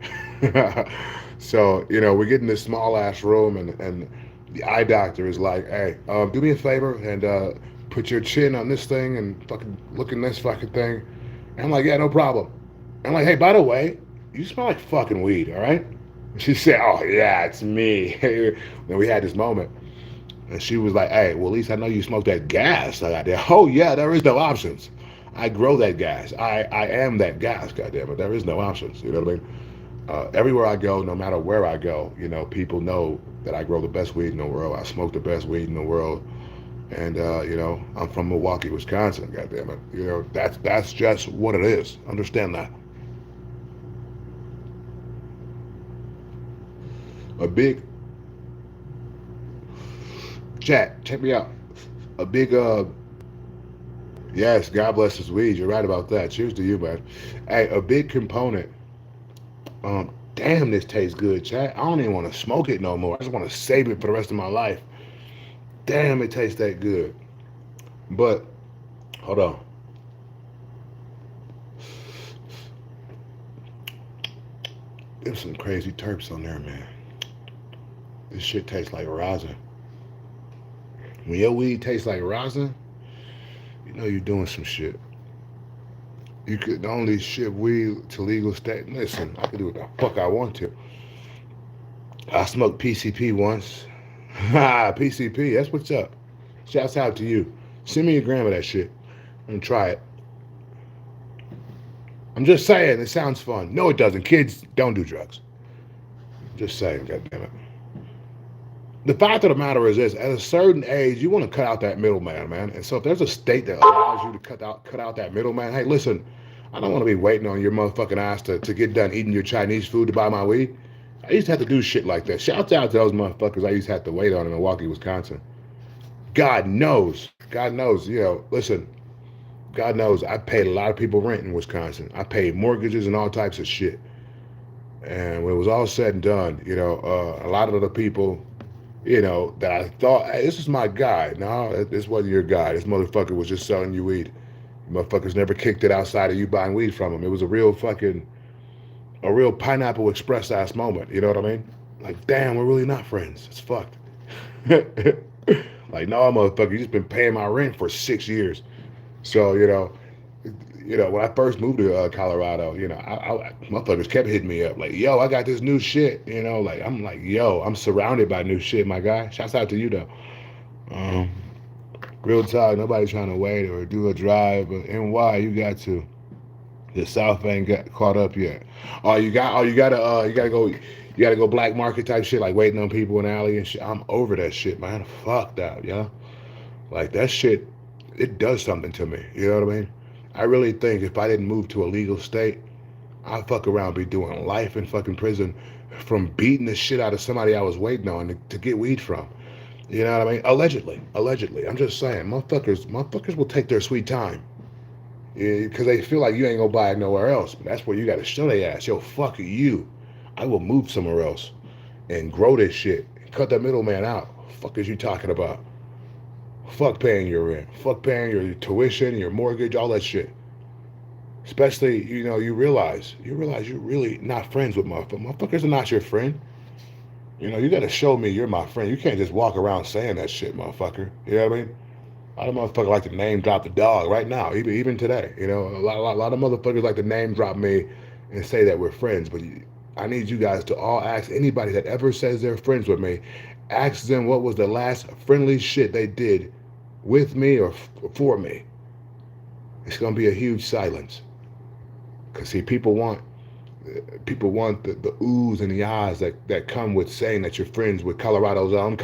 Speaker 1: So, we get in this small ass room and the eye doctor is like, hey, do me a favor and put your chin on this thing and fucking look in this fucking thing. And I'm like, yeah, no problem. And I'm like, hey, by the way, you smell like fucking weed, all right? And she said, oh yeah, it's me. Then we had this moment. And she was like, hey, well, at least I know you smoke that gas. I got there. Oh yeah, there is no options. I grow that gas. I am that gas, goddammit. There is no options. You know what I mean? Everywhere I go, no matter where I go, people know that I grow the best weed in the world. I smoke the best weed in the world. And, I'm from Milwaukee, Wisconsin, goddammit. That's just what it is. Understand that. A big, chat, check me out. A big, Yes, God bless his weed. You're right about that. Cheers to you, man. Hey, a big component. Damn, this tastes good, chat. I don't even want to smoke it no more. I just want to save it for the rest of my life. Damn, it tastes that good. But hold on. There's some crazy terps on there, man. This shit tastes like rosin. When your weed tastes like rosin, you know you're doing some shit. You could only ship weed to legal state. Listen, I can do what the fuck I want to. I smoked PCP once. Ha, PCP, that's what's up. Shouts out to you. Send me a gram of that shit and try it. I'm just saying, it sounds fun. No, it doesn't. Kids don't do drugs. Just saying, goddammit. The fact of the matter is this: at a certain age, you want to cut out that middleman, man. And so, if there's a state that allows you to cut out that middleman, hey, listen, I don't want to be waiting on your motherfucking ass to get done eating your Chinese food to buy my weed. I used to have to do shit like that. Shouts out to those motherfuckers I used to have to wait on in Milwaukee, Wisconsin. God knows, God knows. Listen, God knows. I paid a lot of people rent in Wisconsin. I paid mortgages and all types of shit. And when it was all said and done, a lot of the people that I thought, hey, this is my guy. No, this wasn't your guy. This motherfucker was just selling you weed. Motherfuckers never kicked it outside of you buying weed from him. It was a real Pineapple Express ass moment. You know what I mean? Like, damn, we're really not friends. It's fucked. Like, no, motherfucker, you just been paying my rent for 6 years. So, when I first moved to Colorado, motherfuckers kept hitting me up like, yo, I got this new shit. I'm like, yo, I'm surrounded by new shit, my guy. Shouts out to you though. Um, Real talk, nobody trying to wait or do a drive, but NY, you got to. The South ain't got caught up yet. You gotta go black market type shit, like waiting on people in the alley and shit. I'm over that shit, man. Fuck that, Like that shit, it does something to me. You know what I mean? I really think if I didn't move to a legal state, I'd fuck around, be doing life in fucking prison from beating the shit out of somebody I was waiting on to get weed from. You know what I mean? Allegedly. I'm just saying, motherfuckers will take their sweet time. Because they feel like you ain't gonna buy it nowhere else. But that's where you gotta show their ass. Yo, fuck you. I will move somewhere else and grow this shit. Cut that middleman out. Fuck is you talking about? Fuck paying your rent. Fuck paying your tuition, your mortgage, all that shit. Especially, you realize you're really not friends with motherfuckers. Motherfuckers are not your friend. You gotta show me you're my friend. You can't just walk around saying that shit, motherfucker. You know what I mean? A lot of motherfuckers like to name drop the dog right now, even today. A lot of motherfuckers like to name drop me and say that we're friends. But I need you guys to all ask anybody that ever says they're friends with me, ask them what was the last friendly shit they did with me or for me. It's gonna be a huge silence. Cause see, people want the oohs and the ahs that come with saying that you're friends with Colorado's own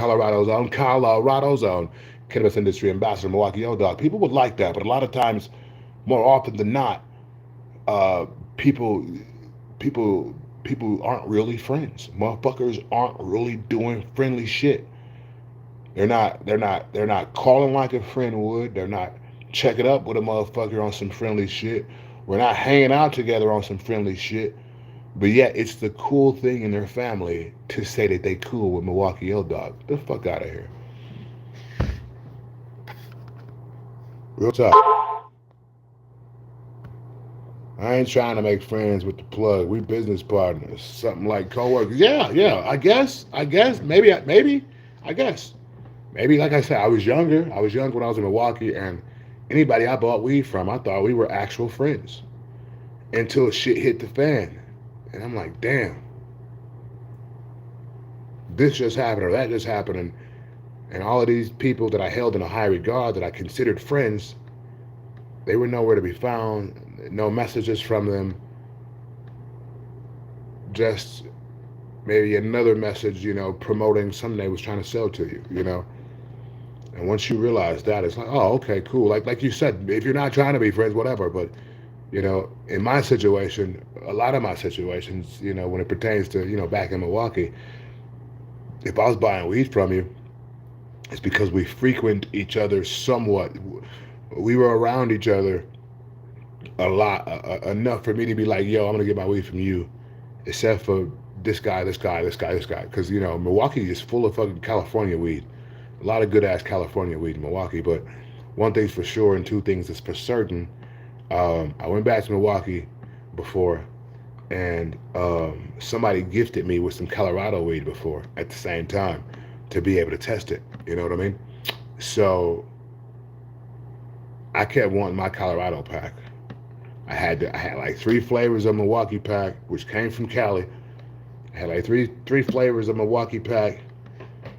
Speaker 1: cannabis industry ambassador, Milwaukee Yo Dog. People would like that, but a lot of times, more often than not, uh, people people aren't really friends. Motherfuckers aren't really doing friendly shit. They're not calling like a friend would. They're not checking up with a motherfucker on some friendly shit. We're not hanging out together on some friendly shit. But yet, it's the cool thing in their family to say that they cool with Milwaukee Yo Dog. Get the fuck out of here. Real talk. I ain't trying to make friends with the plug. We business partners. Something like coworkers. Yeah. I guess. Maybe. I guess. Maybe, like I said, I was younger. I was young when I was in Milwaukee, and anybody I bought weed from, I thought we were actual friends. Until shit hit the fan. And I'm like, damn. This just happened or that just happened. And all of these people that I held in a high regard, that I considered friends, they were nowhere to be found. No messages from them. Just maybe another message, promoting something they was trying to sell to you. And once you realize that, it's like, oh, okay, cool. Like you said, if you're not trying to be friends, whatever. But in my situation, a lot of my situations, when it pertains to, back in Milwaukee, if I was buying weed from you, it's because we frequent each other somewhat. we were around each other a lot, enough for me to be like, yo, I'm gonna get my weed from you, except for this guy, this guy, this guy, this guy, because you know Milwaukee is full of fucking California weed, a lot of good ass California weed in Milwaukee. But one thing's for sure, and two things is for certain. I went back to Milwaukee before, and somebody gifted me with some Colorado weed before at the same time to be able to test it. You know what I mean? So I kept wanting my Colorado pack. I had like three flavors of Milwaukee pack, which came from Cali. I had like three flavors of Milwaukee pack,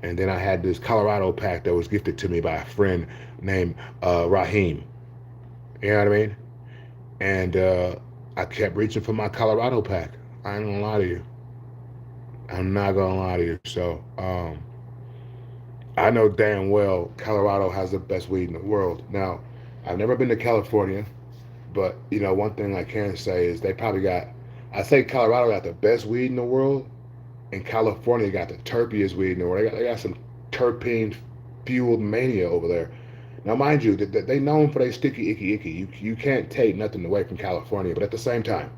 Speaker 1: and then I had this Colorado pack that was gifted to me by a friend named Raheem. You know what I mean? And I kept reaching for my Colorado pack. I ain't gonna lie to you. I'm not gonna lie to you. So I know damn well Colorado has the best weed in the world. Now, I've never been to California, but you know one thing I can say is they probably got. I say Colorado got the best weed in the world, and California got the terpiest weed in the world. They got some terpene fueled mania over there. Now, mind you, they known for their sticky, icky, icky. You can't take nothing away from California, but at the same time,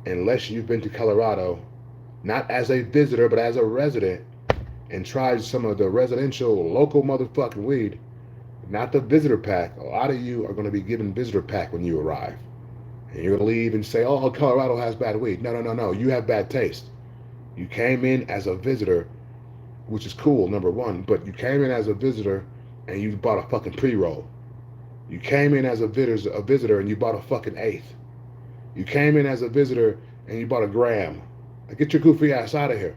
Speaker 1: unless you've been to Colorado, not as a visitor, but as a resident, and tried some of the residential local motherfucking weed, not the visitor pack, a lot of you are going to be given visitor pack when you arrive. And you're going to leave and say, oh, Colorado has bad weed. No, no, no, no. You have bad taste. You came in as a visitor, which is cool, number one, but you came in as a visitor and you bought a fucking pre-roll. You came in as a visitor and you bought a fucking eighth. You came in as a visitor and you bought a gram. Like, get your goofy ass out of here.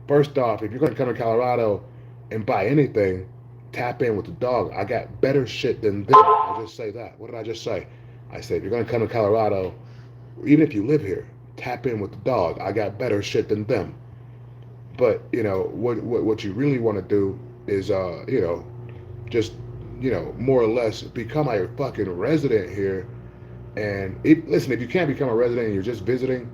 Speaker 1: First off, if you're going to come to Colorado and buy anything, tap in with the dog. I got better shit than them. I just say that. What did I just say? I said, if you're going to come to Colorado, even if you live here, tap in with the dog. I got better shit than them. But, you know, what you really want to do is, you know, just, you know, more or less become a fucking resident here. And listen, if you can't become a resident and you're just visiting,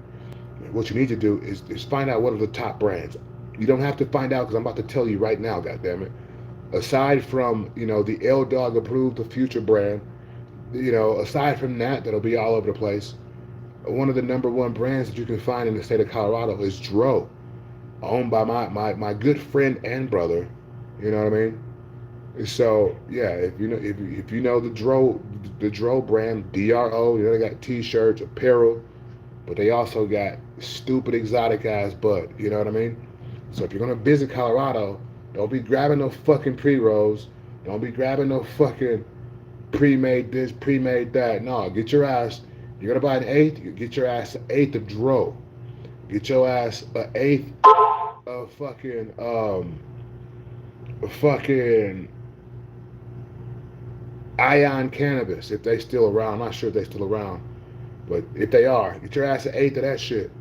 Speaker 1: what you need to do is find out what are the top brands. You don't have to find out because I'm about to tell you right now, goddammit. Aside from, you know, the L Dog approved, the Future brand, you know, aside from that, that'll be all over the place. One of the number one brands that you can find in the state of Colorado is Dro, owned by my good friend and brother. You know what I mean? So yeah, if you know the Dro brand, DRO, you know they got T-shirts, apparel, but they also got stupid exotic ass bud. You know what I mean? So if you're gonna visit Colorado, don't be grabbing no fucking pre-rolls. Don't be grabbing no fucking pre-made this, pre-made that. No, get your ass. You're gonna buy an eighth. You get your ass an eighth of Dro. Get your ass an eighth of fucking Ion Cannabis, if they still around. I'm not sure if they still around, but if they are, get your ass an eighth of that shit.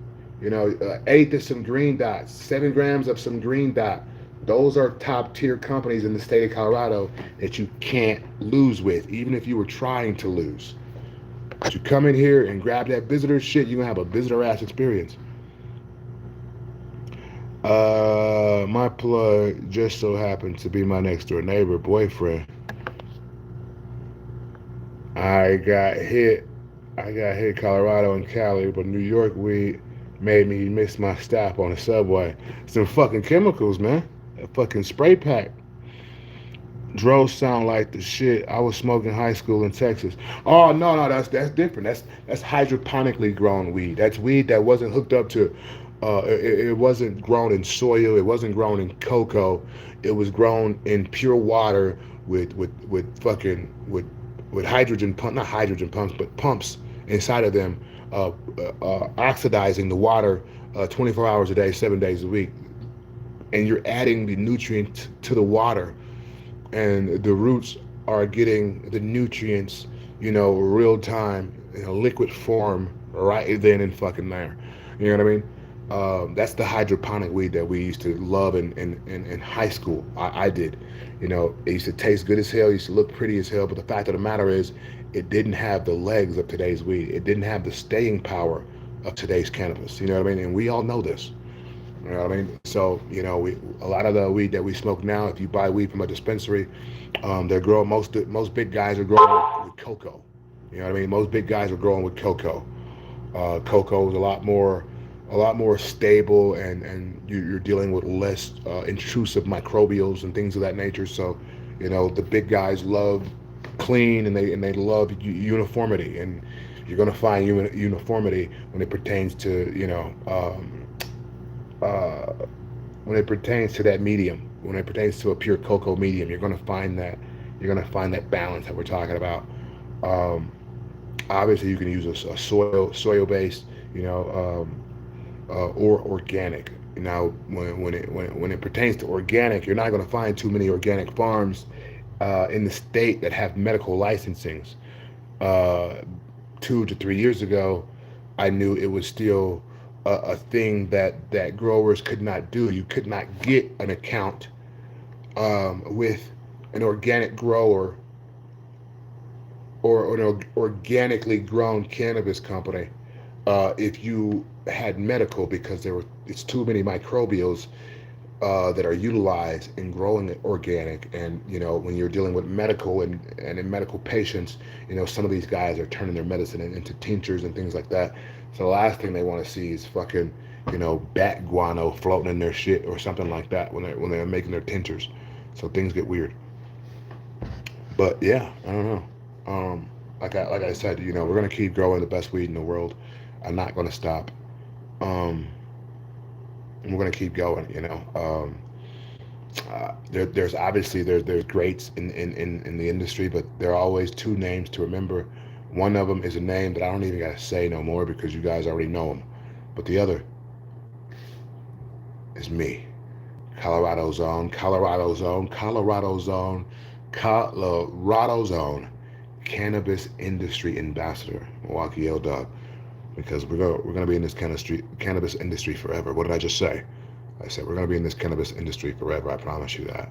Speaker 1: You know, eighth of some green dots, 7 grams of some green dot. Those are top tier companies in the state of Colorado that you can't lose with, even if you were trying to lose. But you come in here and grab that visitor shit, you're gonna have a visitor ass experience. My plug just so happened to be my next door neighbor boyfriend. I got hit Colorado and Cali, but New York weed made me miss my stop on the subway. Some fucking chemicals, man. A fucking spray pack. Drones sound like the shit. I was smoking high school in Texas. Oh no, that's different. That's hydroponically grown weed. That's weed that wasn't hooked up to. It wasn't grown in soil. It wasn't grown in cocoa. It was grown in pure water with hydrogen pump, not hydrogen pumps, but pumps inside of them, oxidizing the water 24 hours a day, 7 days a week. And you're adding the nutrient to the water, and the roots are getting the nutrients, you know, real time in a liquid form right then and fucking there. You know what I mean? That's the hydroponic weed that we used to love in high school. I did. You know, it used to taste good as hell. It used to look pretty as hell. But the fact of the matter is, it didn't have the legs of today's weed. It didn't have the staying power of today's cannabis. You know what I mean? And we all know this. You know what I mean? So, a lot of the weed that we smoke now, if you buy weed from a dispensary, they're growing. Most big guys are growing with cocoa. You know what I mean? Most big guys are growing with cocoa. Cocoa is a lot more stable, and you're dealing with less intrusive microbials and things of that nature. So, the big guys love clean, and they love uniformity, and you're going to find uniformity when it pertains to uh, when it pertains to that medium, when it pertains to a pure cocoa medium. You're going to find that balance that we're talking about. Um, Obviously, you can use a soil based, or organic. Now, when it pertains to organic, you're not going to find too many organic farms in the state that have medical licensings. Uh, 2 to 3 years ago, I knew it was still a thing that growers could not do. You could not get an account with an organic grower or an organically grown cannabis company if you had medical, because it's too many microbials that are utilized in growing it organic. And when you're dealing with medical and in medical patients, some of these guys are turning their medicine into tinctures and things like that. So the last thing they want to see is fucking bat guano floating in their shit or something like that when they're making their tinctures. So things get weird. But yeah, I don't know. Like I said, we're gonna keep growing the best weed in the world. I'm not gonna stop. Um, and we're gonna keep going. There's obviously there's greats in the industry, but there are always two names to remember. One of them is a name that I don't even gotta say no more because you guys already know him. But the other is me. Colorado Zone, Colorado Zone, Colorado Zone, Colorado Zone, cannabis industry ambassador, Milwaukee L Dog, because we're gonna be in this cannabis industry forever. What did I just say? I said we're gonna be in this cannabis industry forever. I promise you that,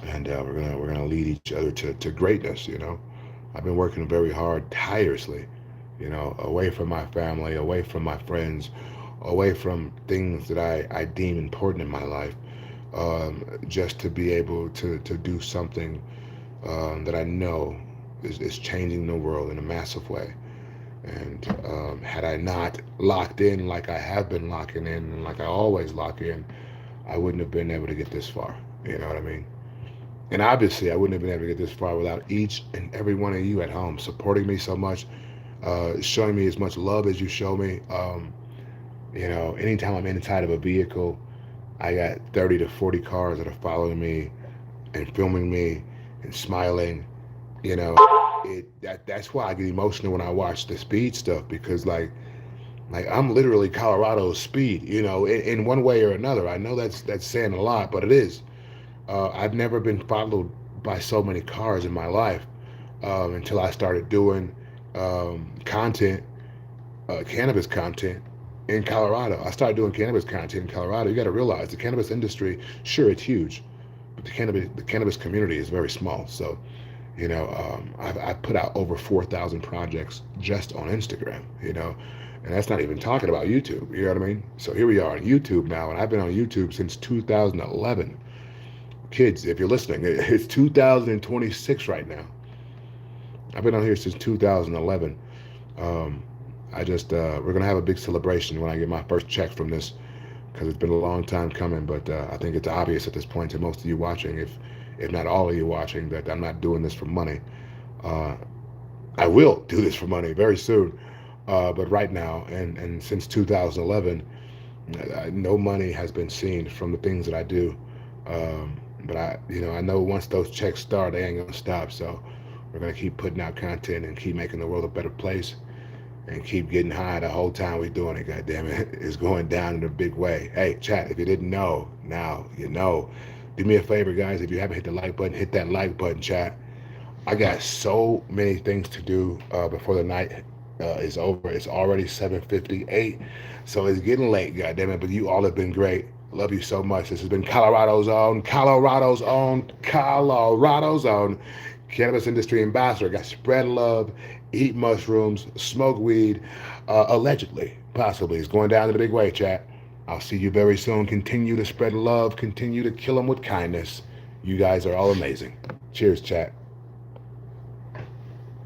Speaker 1: and we're gonna lead each other to greatness. I've been working very hard, tirelessly, away from my family, away from my friends, away from things that I deem important in my life, just to be able to do something that I know is changing the world in a massive way. And had I not locked in like I have been locking in, and like I always lock in, I wouldn't have been able to get this far. You know what I mean? And obviously, I wouldn't have been able to get this far without each and every one of you at home supporting me so much, showing me as much love as you show me. Anytime I'm inside of a vehicle, I got 30 to 40 cars that are following me and filming me and smiling. That's why I get emotional when I watch the speed stuff, because like I'm literally Colorado's speed, in one way or another. I know that's saying a lot, but it is. I've never been followed by so many cars in my life until I started doing content, cannabis content in Colorado. I started doing cannabis content in Colorado. You got to realize the cannabis industry, sure, it's huge, but the cannabis community is very small. So, I've put out over 4,000 projects just on Instagram. And that's not even talking about YouTube. You know what I mean? So here we are on YouTube now, and I've been on YouTube since 2011. Kids, if you're listening, it's 2026 right now. I've been on here since 2011. We're gonna have a big celebration when I get my first check from this, because it's been a long time coming. But I think it's obvious at this point to most of you watching, if not all of you watching, that I'm not doing this for money. I will do this for money very soon, but right now, and since 2011, no money has been seen from the things that I do. But I know once those checks start, they ain't gonna stop. So we're gonna keep putting out content and keep making the world a better place, and keep getting high the whole time we're doing it. God damn it, it's going down in a big way. Hey, chat, if you didn't know, now you know. Do me a favor, guys. If you haven't hit the like button, hit that like button, chat. I got so many things to do before the night is over. It's already 7:58, so it's getting late. God damn it! But you all have been great. Love you so much. This has been Colorado's own, cannabis industry ambassador. Got spread love, eat mushrooms, smoke weed, allegedly, possibly. It's going down in a big way, chat. I'll see you very soon. Continue to spread love. Continue to kill them with kindness. You guys are all amazing. Cheers, chat.